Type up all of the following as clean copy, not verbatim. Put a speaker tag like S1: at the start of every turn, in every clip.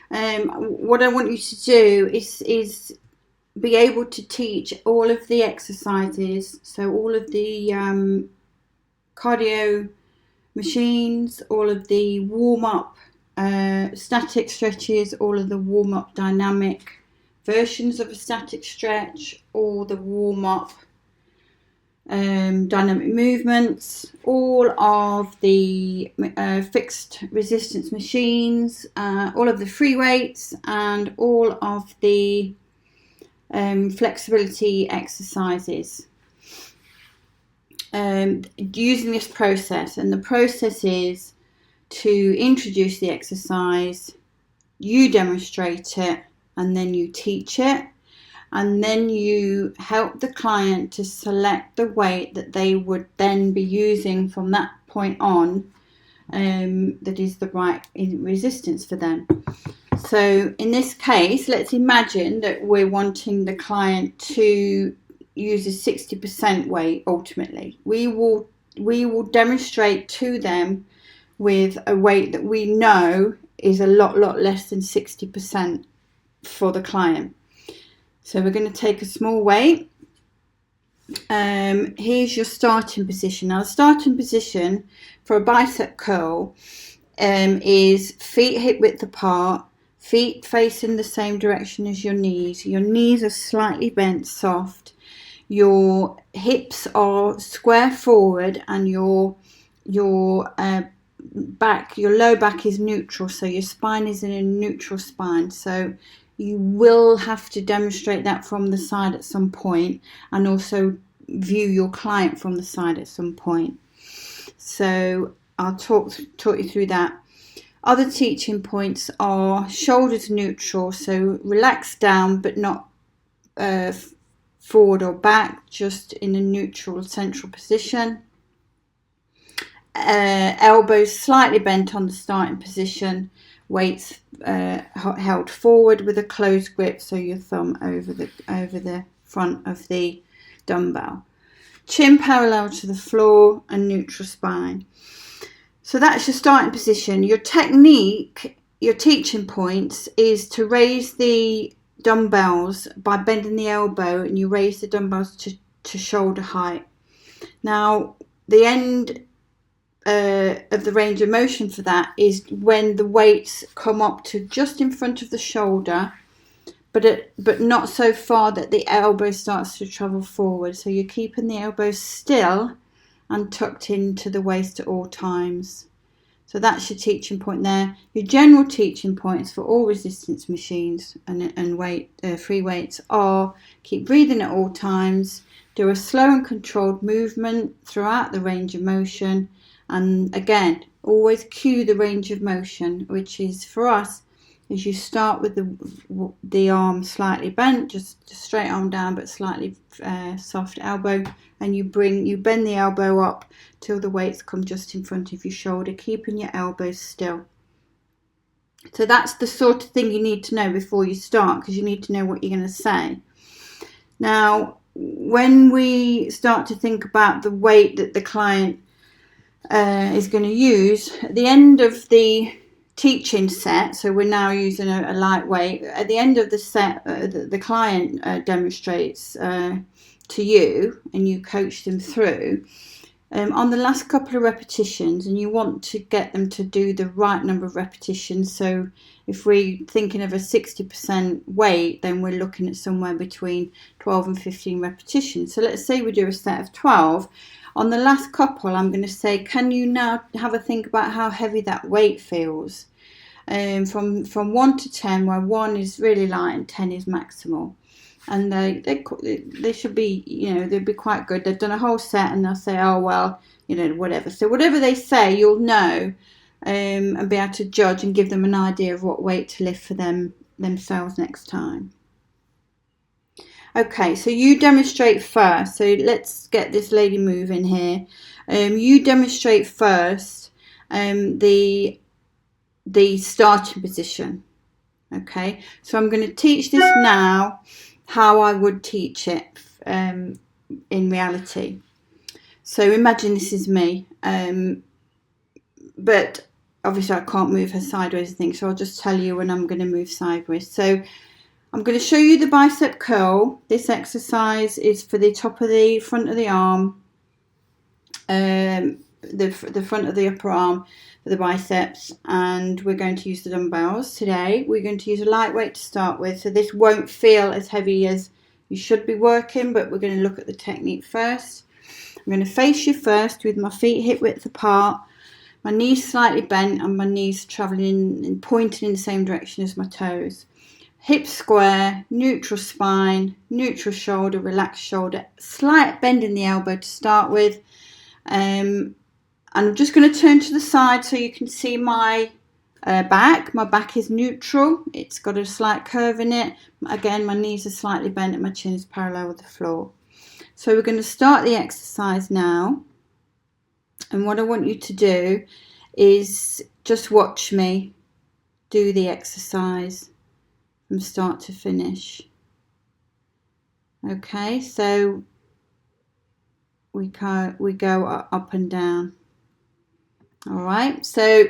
S1: what I want you to do is be able to teach all of the exercises, so all of the cardio machines, all of the warm-up static stretches, all of the warm-up dynamic versions of a static stretch, all the warm-up dynamic movements, all of the fixed resistance machines, all of the free weights, and all of the flexibility exercises. Using this process, and the process is to introduce the exercise, you demonstrate it, and then you teach it, and then you help the client to select the weight that they would then be using from that point on, that is the right resistance for them. So in this case, let's imagine that we're wanting the client to use a 60% weight. Ultimately, we will demonstrate to them with a weight that we know is a lot less than 60% for the client. So we're going to take a small weight. Here's your starting position. Now the starting position for a bicep curl is feet hip width apart, feet facing the same direction as your knees. Your knees are slightly bent, soft. Your hips are square forward, and your back, your low back is neutral, so your spine is in a neutral spine. So you will have to demonstrate that from the side at some point, and also view your client from the side at some point. So I'll talk you through that. Other teaching points are shoulders neutral, so relax down but not forward or back, just in a neutral central position. Elbows slightly bent on the starting position, weights held forward with a closed grip, so your thumb over the front of the dumbbell. Chin parallel to the floor and neutral spine. So that's your starting position. Your technique, your teaching points, is to raise the dumbbells by bending the elbow, and you raise the dumbbells to shoulder height. Now the end of the range of motion for that is when the weights come up to just in front of the shoulder, but not so far that the elbow starts to travel forward. So you're keeping the elbow still and tucked into the waist at all times. So that's your teaching point there. Your general teaching points for all resistance machines and free weights are: keep breathing at all times, do a slow and controlled movement throughout the range of motion, and again, always cue the range of motion, which is for us, is you start with the arm slightly bent, just straight arm down but slightly soft elbow, and you bend the elbow up till the weights come just in front of your shoulder, keeping your elbows still. So that's the sort of thing you need to know before you start, because you need to know what you're going to say. Now when we start to think about the weight that the client is going to use at the end of the teaching set, so we're now using a lightweight. At the end of the set, the client demonstrates to you, and you coach them through on the last couple of repetitions, and you want to get them to do the right number of repetitions. So if we're thinking of a 60% weight, then we're looking at somewhere between 12 and 15 repetitions. So let's say we do a set of 12. On the last couple, I'm going to say, can you now have a think about how heavy that weight feels? From 1 to 10, where 1 is really light and 10 is maximal. And they should be, they'd be quite good. They've done a whole set and they'll say, oh, well, whatever. So whatever they say, you'll know and be able to judge and give them an idea of what weight to lift for themselves next time. Okay, so you demonstrate first. So let's get this lady moving here. You demonstrate first the starting position. Okay, so I'm going to teach this now how I would teach it in reality. So imagine this is me, but obviously I can't move her sideways and things, so I'll just tell you when I'm going to move sideways. So I'm going to show you the bicep curl. This exercise is for the top of the front of the arm, the front of the upper arm for the biceps, and we're going to use the dumbbells today. We're going to use a lightweight to start with, so this won't feel as heavy as you should be working, but we're going to look at the technique first. I'm going to face you first with my feet hip width apart, my knees slightly bent and my knees travelling and pointing in the same direction as my toes. Hips square, neutral spine, neutral shoulder, relaxed shoulder, slight bend in the elbow to start with. And I'm just going to turn to the side so you can see my back. My back is neutral. It's got a slight curve in it. Again, my knees are slightly bent and my chin is parallel with the floor. So we're going to start the exercise now. And what I want you to do is just watch me do the exercise from start to finish. Okay, so we go up and down. All right, so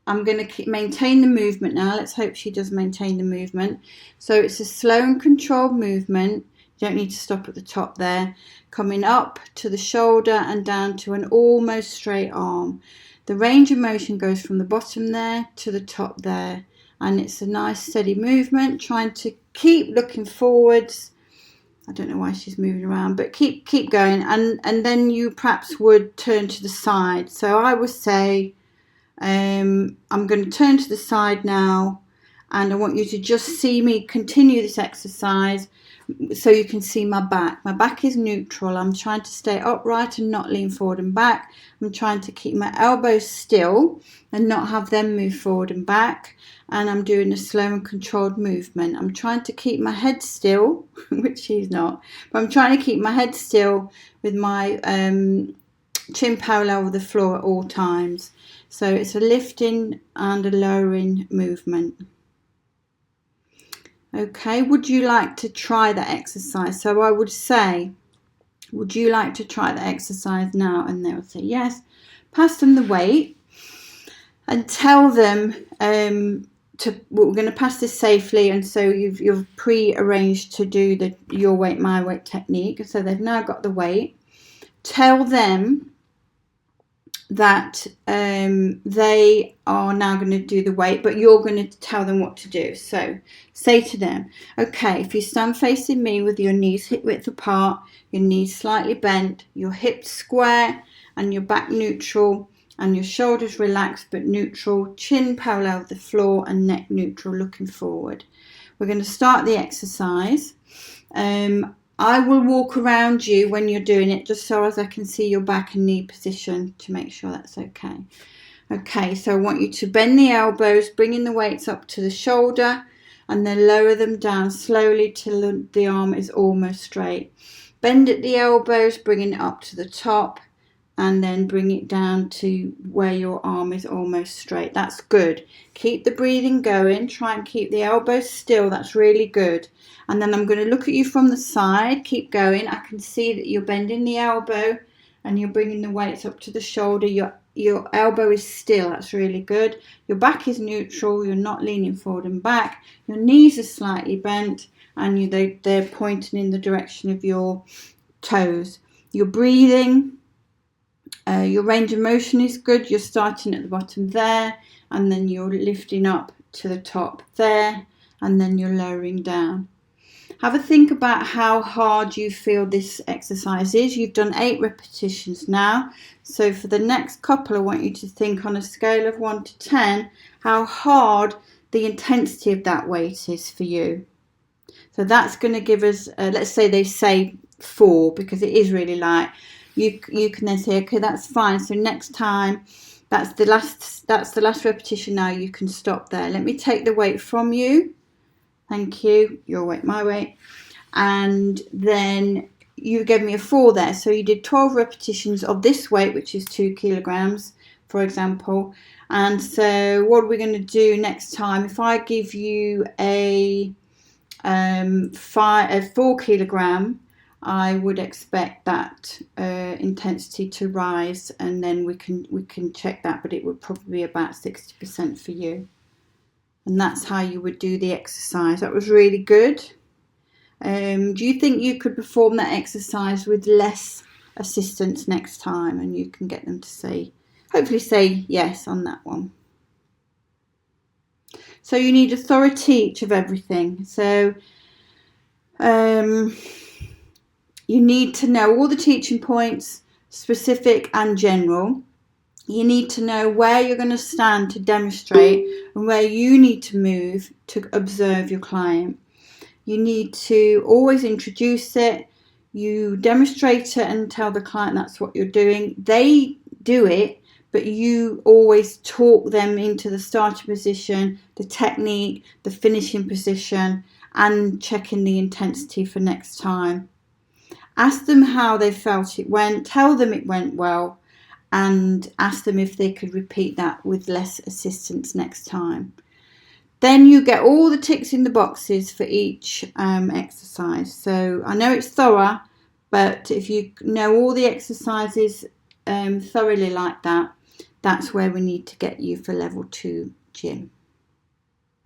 S1: I'm going to maintain the movement now. Let's hope she does maintain the movement. So it's a slow and controlled movement. You don't need to stop at the top there. Coming up to the shoulder and down to an almost straight arm. The range of motion goes from the bottom there to the top there. And it's a nice steady movement, trying to keep looking forwards. I don't know why she's moving around, but keep going. And then you perhaps would turn to the side. So I would say, I'm going to turn to the side now, and I want you to just see me continue this exercise so you can see my back. My back is neutral. I'm trying to stay upright and not lean forward and back. I'm trying to keep my elbows still and not have them move forward and back. And I'm doing a slow and controlled movement. I'm trying to keep my head still, which she's not, but I'm trying to keep my head still with my chin parallel with the floor at all times. So it's a lifting and a lowering movement. Okay, would you like to try that exercise? So I would say, would you like to try the exercise now? And they'll say yes. Pass them the weight and tell them we're going to pass this safely, and so you've pre-arranged to do your weight, my weight technique. So they've now got the weight. Tell them that they are now going to do the weight, but you're going to tell them what to do. So say to them, okay, if you stand facing me with your knees hip width apart, your knees slightly bent, your hips square and your back neutral and your shoulders relaxed but neutral, chin parallel with the floor and neck neutral, looking forward. We're going to start the exercise. I will walk around you when you're doing it, just so as I can see your back and knee position to make sure that's okay. Okay, so I want you to bend the elbows, bringing the weights up to the shoulder, and then lower them down slowly till the arm is almost straight. Bend at the elbows, bringing it up to the top, and then bring it down to where your arm is almost straight. That's good. Keep the breathing going. Try and keep the elbows still. That's really good. And then I'm going to look at you from the side. Keep going. I can see that you're bending the elbow and you're bringing the weights up to the shoulder. Your elbow is still. That's really good. Your back is neutral. You're not leaning forward and back. Your knees are slightly bent and they're pointing in the direction of your toes. You're breathing. Your range of motion is good. You're starting at the bottom there, and then you're lifting up to the top there, and then you're lowering down. Have a think about how hard you feel this exercise is. You've done 8 repetitions now. So for the next couple, I want you to think on a scale of 1 to 10, how hard the intensity of that weight is for you. So that's going to give us, let's say they say 4, because it is really light. You can then say, okay, that's fine. So next time, that's the last repetition. Now you can stop there. Let me take the weight from you. Thank you. Your weight, my weight. And then you gave me a 4 there. So you did 12 repetitions of this weight, which is 2 kilograms, for example. And so what are we going to do next time? If I give you a 4 kilogram, I would expect that intensity to rise, and then we can check that, but it would probably be about 60% for you. And that's how you would do the exercise. That was really good. Do you think you could perform that exercise with less assistance next time? And you can get them to hopefully say yes on that one. So you need a thorough teach of everything. So you need to know all the teaching points, specific and general. You need to know where you're going to stand to demonstrate and where you need to move to observe your client. You need to always introduce it. You demonstrate it and tell the client that's what you're doing. They do it, but you always talk them into the starting position, the technique, the finishing position, and checking the intensity for next time. Ask them how they felt it went. Tell them it went well, and ask them if they could repeat that with less assistance next time. Then you get all the ticks in the boxes for each exercise. So I know it's thorough, but if you know all the exercises thoroughly like that, that's where we need to get you for level 2 gym.